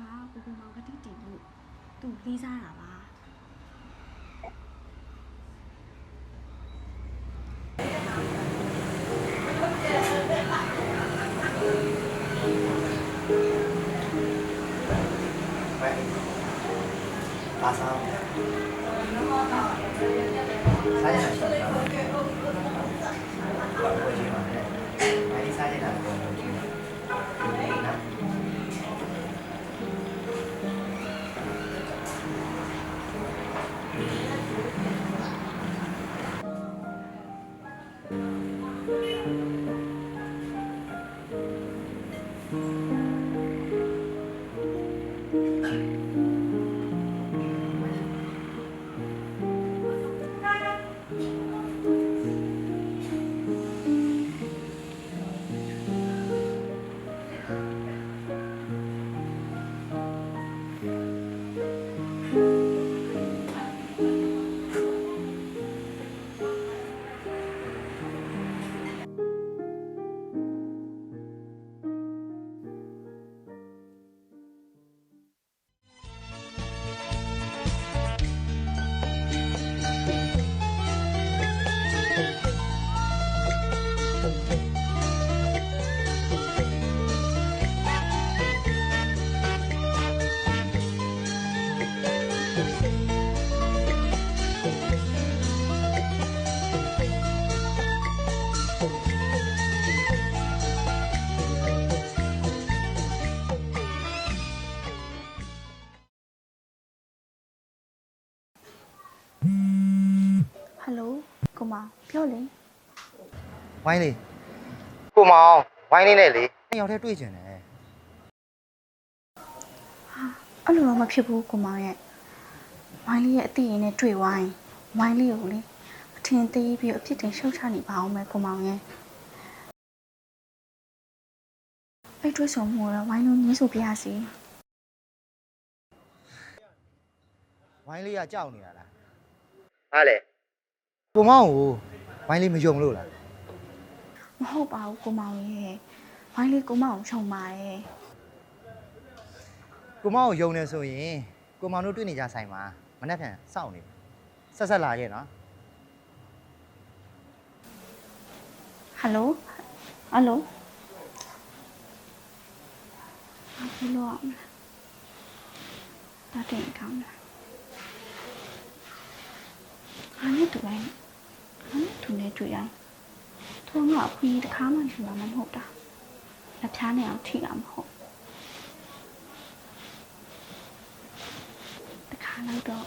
ကိုမောင်ကတိတီလို့သူလေးစားတာပါ阿桑，啥人来说的？我去嘛，哎，啥人来说的？Hello ကိုမောင်ပြောလေ ဝိုင်းလေးကိုမောင်ဝိုင်းလေးနဲ့လေနှစ်ယောက်တည်းတွေ့ကျင်တယ် ဟာအဲ့လိုတော့မဖြစ်ဘူးကိုမောင်ရဲ့ဝိုင်းလေးရဲ့အတိအရင်နဲ့တွေ့ဝိုင်းလေးကိုလေအထင်သေးပြီးအဖြစ်တင်ရှုတ်ချနေပါအောင်မယ်ကိုမောင်ရဲ့အဲ့တွေ့ဆုံမှုတော့ဝိုင်းလုံးညှိဆိုပြရစီ ဝိုင်းလေးကကြောက်နေတာလားဟာလေကိုမောင်ကိုဝိုင်းလေးမယုံလို့လား မဟုတ်ပါဘူးကိုမောင်ရဲ့ဝိုင်းလေးကိုမောင်ကိုရှုံပါရဲ့ ကိုမောင်ကိုယုံနေဆိုရင်ကိုမောင်တို့တွေ့နေကြဆိုင်မှာမနေ့ကစောင့်နေဆက်ဆက်လာခဲ့နော် ဟယ်လိုဘာလို့ဒါတင်ကောင်းလားဟာနဲ့တူလိုက်ဟာနဲ့တူနေတွေ့ရထုံးကအခွင့်တစ်ခါမှယူမှာမဟုတ်တာလက်ဖြားနဲ့အောင်ထိတာမဟုတ်တစ်ခါလောက်တော့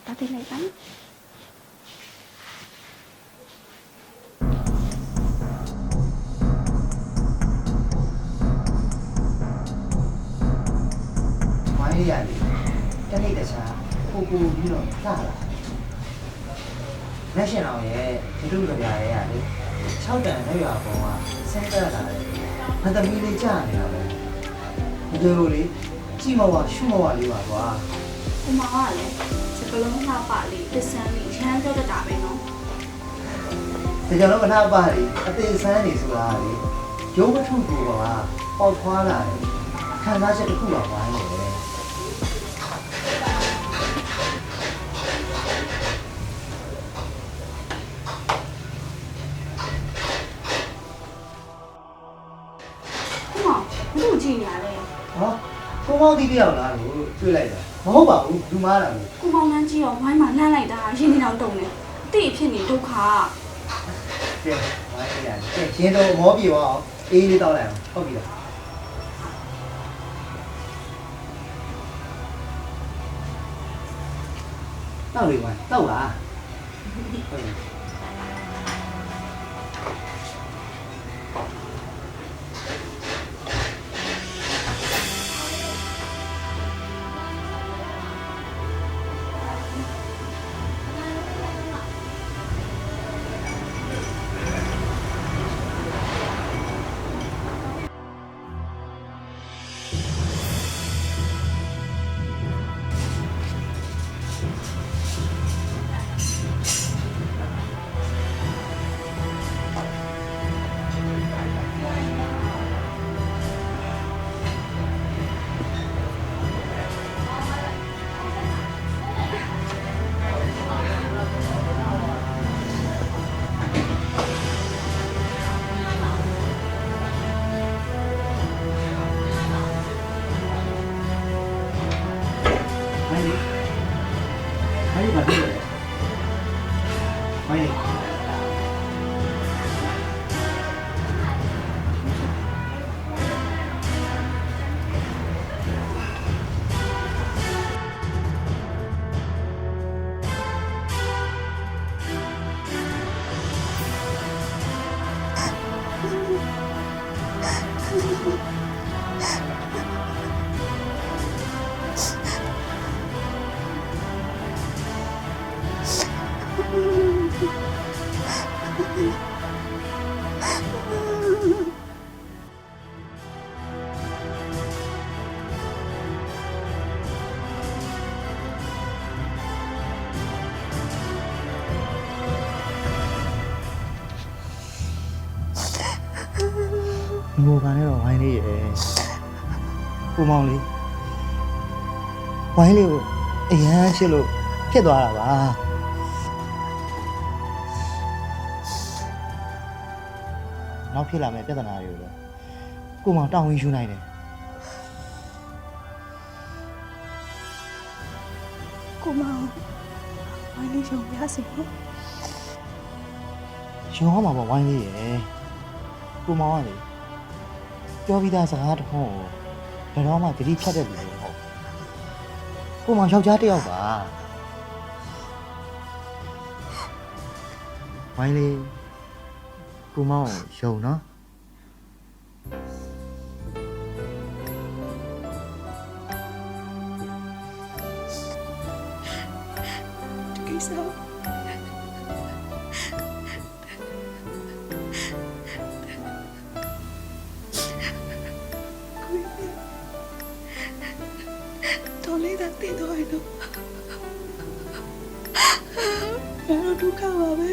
ဒါတင်လိုက်ပါနော် ဝိုင်းလေးရတယ်တနေ့တခြားပို့ပြီးတော့စလာလက်ရှင်အောင်ရဲ့ဒီလိုကြပြရဲရတယ်6တန်လက်ရွာပေါ်ကဆင်းသက်လာတယ်မသမီးလေးကြာနေတာပဲဒီလိုလေးကြည့်မဝရှုမဝလေးပါကွာ ကိုမောင်ကလည်းစကလုံးလှပလေးပစံလေးရမ်းပြောတတ်တာပဲနော် ဒီကြောင့်တော့မနာပါလေအသေးဆန်းနေဆိုတာလေရုံးမထုကူပါပေါက်ထွားလာတယ်ခံစားချက်တစ်ခုပါဝိုင်းနေတယ် ကိုမောင်ဘယ်လိုကြည့်နေရလဲ ဟောကိုမောင်တီးတယောက်လားလို့တွေ့လိုက်တာမဟုတ်ပါဘူးလူမားတာလို့ ကိုမောင်နှမ်းကြီးရောဝိုင်းမှာလှမ်းလိုက်တာရင်းနေတော့တုံနေအတိအဖြစ်နေဒုက္ခ ကဲဝိုင်းရတယ်ကဲရှင်းတော့မောပြေအောင်အေးလေးတောက်လိုက်အောင်ဟုတ်ပြီလားတောက်လေဝိုင်းတောက်လားဟုတ်ပြီ ဘာဖြစ်လဲမိုင်း ငိုကန်နဲ့တော့ဝိုင်းလေးရယ်ကိုမောင်လေးဝိုင်းလေးကိုအရန်ရှစ်လို့ဖြစ်သွားတာပါနောက်ဖြစ်လာမယ့်ပြဿနာတွေကိုလည်းကိုမောင်တောင်းဝင်ယူနိုင်တယ် ကိုမောင်ဝိုင်းလေးရုံပြစီနော် ရှင်ဟောမှာပေါ့ဝိုင်းလေးရယ်ကိုမောင်ကလေပြောပြီးသားစကားတစ်ခုကိုဘယ်တော့မှဂတိဖြတ်တဲ့လူမဟုတ်ကိုမောင်ယောက်ျားတစ်ယောက်ပါဝိုင်းလေးကိုမောင်ယုံနော် ကိစ္စတော်လေးတာတည်တော့ရတော့ဘာလို့ဒုက္ခပါပဲ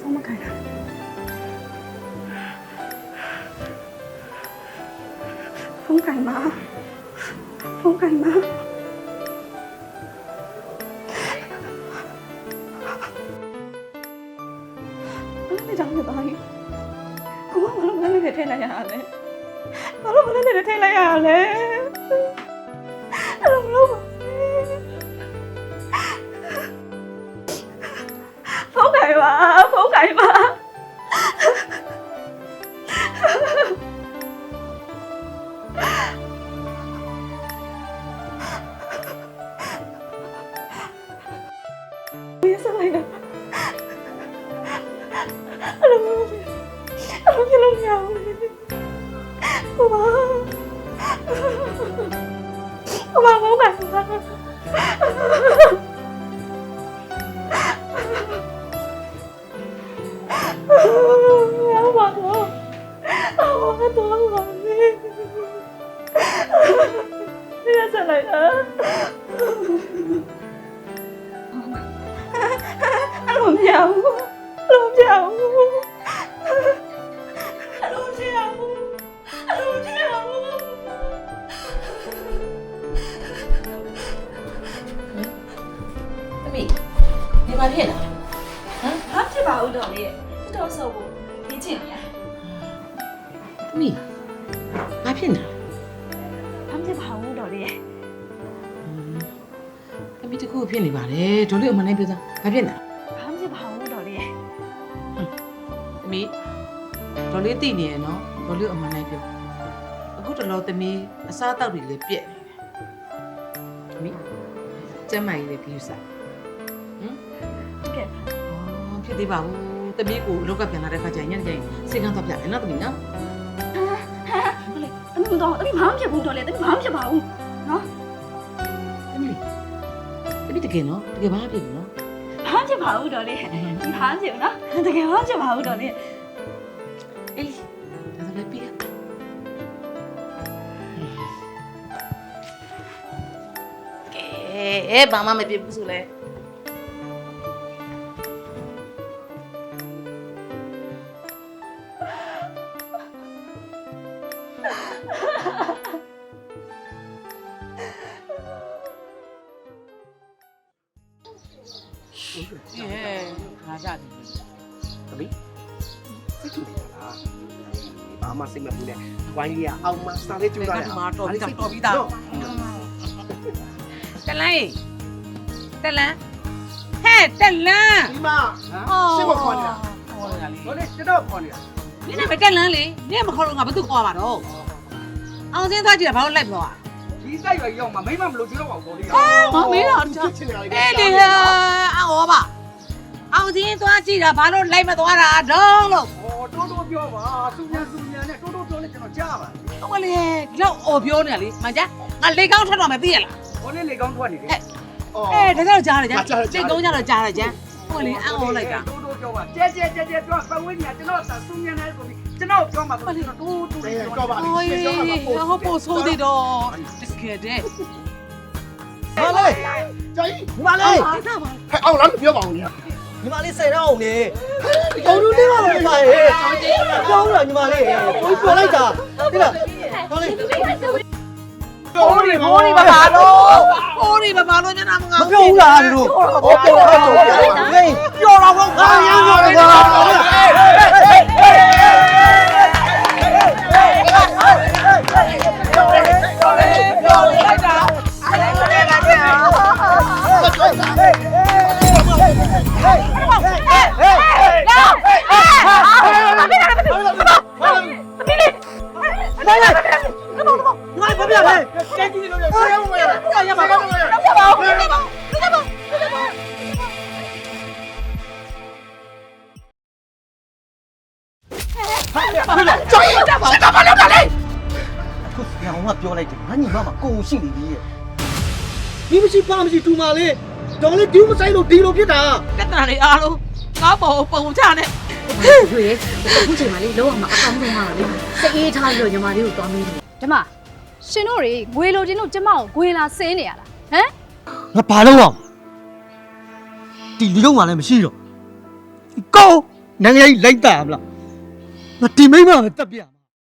ဖုန်းမခိုင်တာဖုန်းခိုင်ပါဖုန်းခိုင်ပါဘယ်လိုကြောင့်လဲတော့ကိုကဘာလို့မလဲနဲ့ထိလိုက်ရလဲဘာလို့မလဲနဲ့ထိလိုက်ရလဲအဲ့လိုမလုပ်ပါဖုန်းခိုင်ပါဖုန်းခိုင်ပါဘယ်ဆက်လိုက်တာအဲ့လိုပြလို့မရဘူးဘာဘာဖုန်းခိုင်ပါ来了，龙江湖，龙江湖，龙江湖，龙江湖。အမေဒီမှာဖြစ်လားဟမ် ဘာဖြစ်ပါဦးတော်လေးတော်ဆော့ဖို့ဒီချင်နေရ အမေဘာဖြစ်နေလဲ ဘာဖြစ်ပါဦးတော်လေး အဖြစ်နေပါတယ်ဒေါ်လေးအမှန်တိုင်းပြောစမ်းဘာဖြစ်နေ ဘာမှမဖြစ်ပါဘူးတော်လေး သမီးဒေါ်လေးသိနေရနော်ဒေါ်လေးအမှန်တိုင်းပြောအခုတလောသမီးအစားတောက်တွေလည်းပြက်နေတယ်သမီးကျမ်းမာရေးလည်းကြည့်စားဟမ် ကဲ ဖြစ်သေးပါဘူးသမီးကိုလောက်ကပြန်လာတဲ့ခါကျရင်ညနေကျရင်စိတ်ကန်းတော့ပြမယ်နော်သမီးနော် မလေးတမီးတော့တမီးဘာမှမဖြစ်ဘူးတော်လေးတမီးဘာမှမဖြစ်ပါဘူးနော် သမီးတကယ်နော်တကယ်ဘာဖြစ်လို့နော် ဘာမှမဖြစ်ပါဘူးတော်လေးဒီဘာမှမဖြစ်ဘူးနော်တကယ်ဘာမှမဖြစ်ပါဘူးတော်လေး အေးဒါဆိုလည်းပြရကဲဘာမှမဖြစ်ဘူးဆိုလဲငါကြတယ် သမီးစိတ်ထူနေတာလားဘာမှစိတ်မပူနဲ့ဝိုင်းလေးကအောင်မစားလေးကျူးလာတယ် မှာတော်ပြီးသားတလန်းတလန်းဟဲ့တလန်း ဒီမှာစိတ်မခေါ်နေတာ ခေါ်နေတာလေ ဟိုလေကျွန်တော်ခေါ်နေတာ နင်းနဲ့မတလန်းလေနင်းမခေါ်တော့ငါဘာသူခေါ်ပါတော့အောင်စင်းသားကြည့်တာဘာလို့လိုက်ပြောอ่ะ ဒီတိုက်ရွယ်ရောက်မှာမိမမလို့ကျွတော့ပါဘူးလေ ဟောမင်းတော့အေးဒီအော်ပါအောင်စင်းသွားကြည့်တာဘာလို့လိုက်မသွားတာတော့လို့ ဟောတိုးတိုးပြောပါစူညံနဲ့တိုးတိုးပြောနေကျွန်တော်ကြားပါ ဟုတ်လေဒီတော့အော်ပြောနေလေမကြငါလေကောင်းထက်တော့မယ်သိရလား ဟောလေလေကောင်းထွက်နေတယ် ဒါကြောင့်ကြားတယ်ကြစိတ်ကုန်းကြတော့ကြားတယ်ကြဟုတ်လေအော်လိုက်တာ တိုးတိုးပြောပါကျဲပြောပတ်ဝန်းကျင်ကျွန်တော်သာစူညံနဲ့ဆိုပြီးကျွန်တော်ပြောမှာဆိုကျွန်တော်တိုးပြောပါလိမ့် ဟိုပို့ဆိုးသေးတော့တကယ်တဲ့ ညီမလေးကျော်ကြီးညီမလေးဟဲ့အောင်လားမပြောပါဘူးညီညီမလေးဆယ်တော့အောင်လေဒီကောင်တို့လေးပါလို့ခါရဲ့ကျောင်းလားညီမလေးကိုပြောလိုက်တာဒီလားတော်လေး ဟိုဒီဘာလို့ညနာမငါ မပြောဘူးလားတို့ဟောပြောတော့ဟေးပြောတော့ကောငါရမ်းပြောတယ်ငါကပြောလိုက်တယ်ငါညီမမှာကိုရှိနေပြီရဲ့ဒီမရှိပါမရှိတူမလေးဒေါ်လေးဒီမဆိုင်လို့ဒီလိုဖြစ်တာ ကတ္တနာတွေအားလုံးငါပေါ်ပုံချနဲ့ ရွေအခုချိန်မှာလေလောကမှာအကောင်းဆုံးမှာလေစိတ်အေးထားပြီးတော့ညီမလေးကိုသွားမေးတယ် ကျမရှင်တို့တွေငွေလိုချင်လို့ကျမကိုငွေလာစင်းနေရလားဟမ် ငါဘာလုပ်အောင်ဒီလူလုံးမှလည်းမရှိတော့ကောနိုင်ငံကြီးလိုက်တာမလားငါဒီမိမပဲတက်ပြ